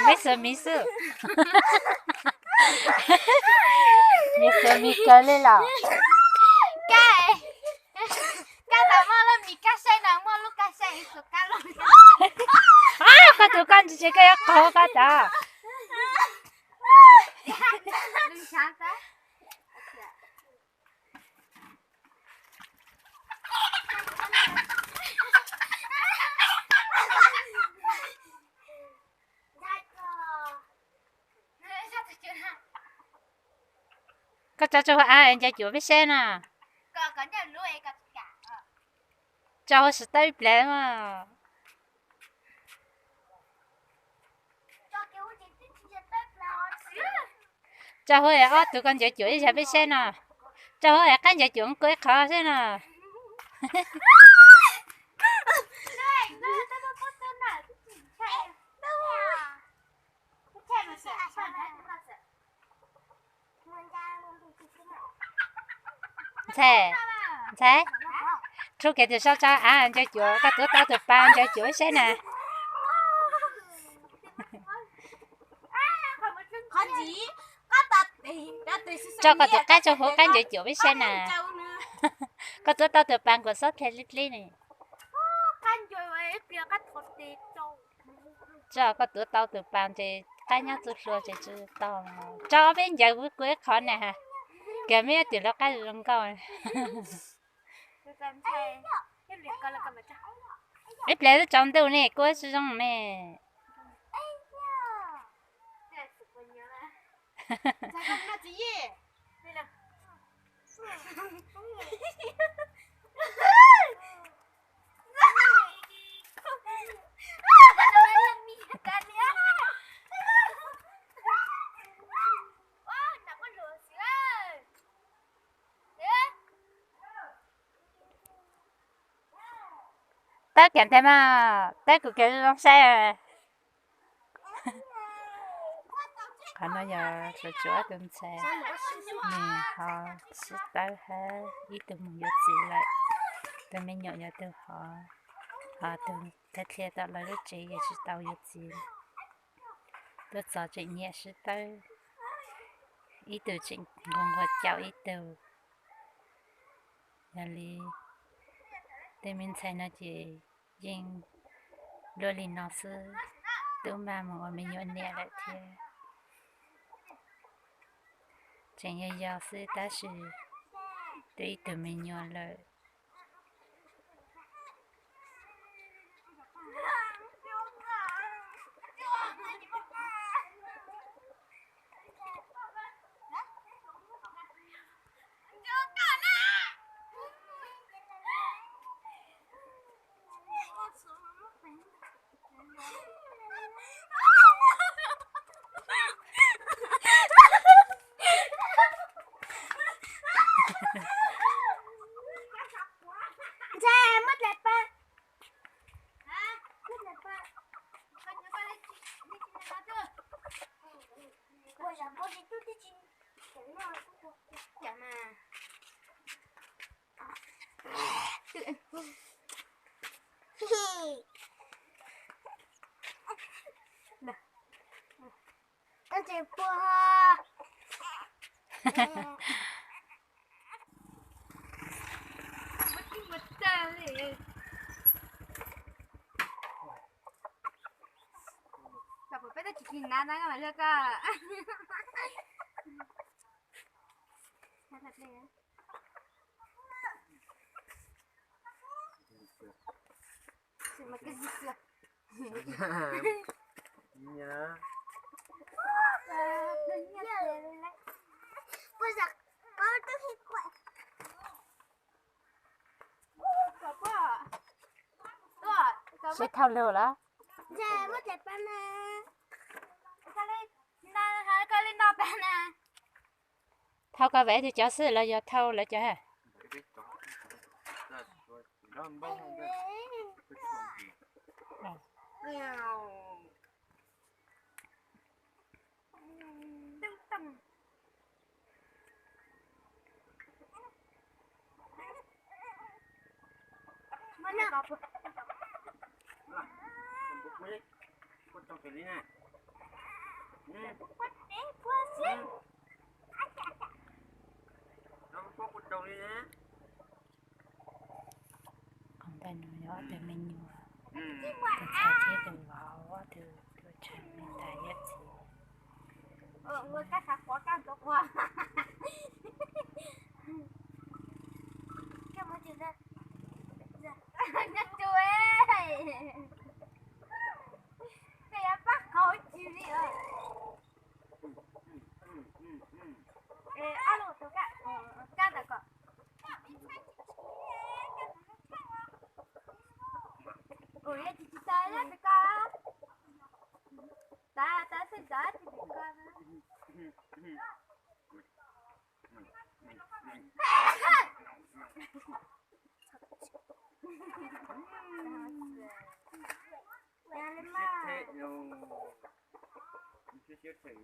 没事没事，没事没事了啦。啊，个都干这个要搞个的。cái cho ai anh cho biết xem à cho sự tay bể mà cho hơi ở tụi con cho chuỗi sẽ biết xem à cho hơi cái cho chuỗi cưới khó xem à thế thế chú kia thì sao cho anh cho chuỗi cái tụi tao tụi ba cho chuỗi xem nè cho cái tụi cái cho hố cái cho chuỗi biết xem nè cái tụi tao tụi ba của sốt thêm lít lít này cho cái tụi tao tụi ba thì cái nhau tụi rồi thì tụi tao cho bên giờ với quế khó nè ha kể mấy tụi nó cái rong câu ít lấy nó trong đâu nè quế sử dụng nè tao kèm thêm mà tao cứ kêu nó xe khả năng giờ sẽ chữa từng xe nè họ sẽ tao hết ý từng một giờ gì lại từ mình nhỏ nhỏ từ họ họ từ thế thì tao lại lúc chị也是tao giờ gì tôi sợ chị nhẹ是tao ý từ chị ngon qua cháu ý từ là li để mình thấy nó chỉ riêng đôi li nó sư tự mà mình nhớ nhẹ lại thì chẳng như giờ sư ta sự để tự mình nhớ lại nada mà chưa cơ mà cái gì cơ nhớ bây giờ có tôi thì quậy sẽ thao lửa đó dạ mất đẹp anh nè cái lên nó bé nè thao cái vẽ thì cho sư là giờ thao là cho hả Quất đi, quất đi. Nó có con trâu đi nhé. Còn ta nói nhỏ từ mình nhiều Ừ. từ xa thế từ vào từ chân mình ta nhất gì Người cá sạc quá cao tốt quá. Cái mà chuyện ra. Nhất chuối. Cái bắt hỏi chịu đi ơi. Alo, tôi cá đã có. Ủa, chị ta đó, tôi có. Ta sẽ đợi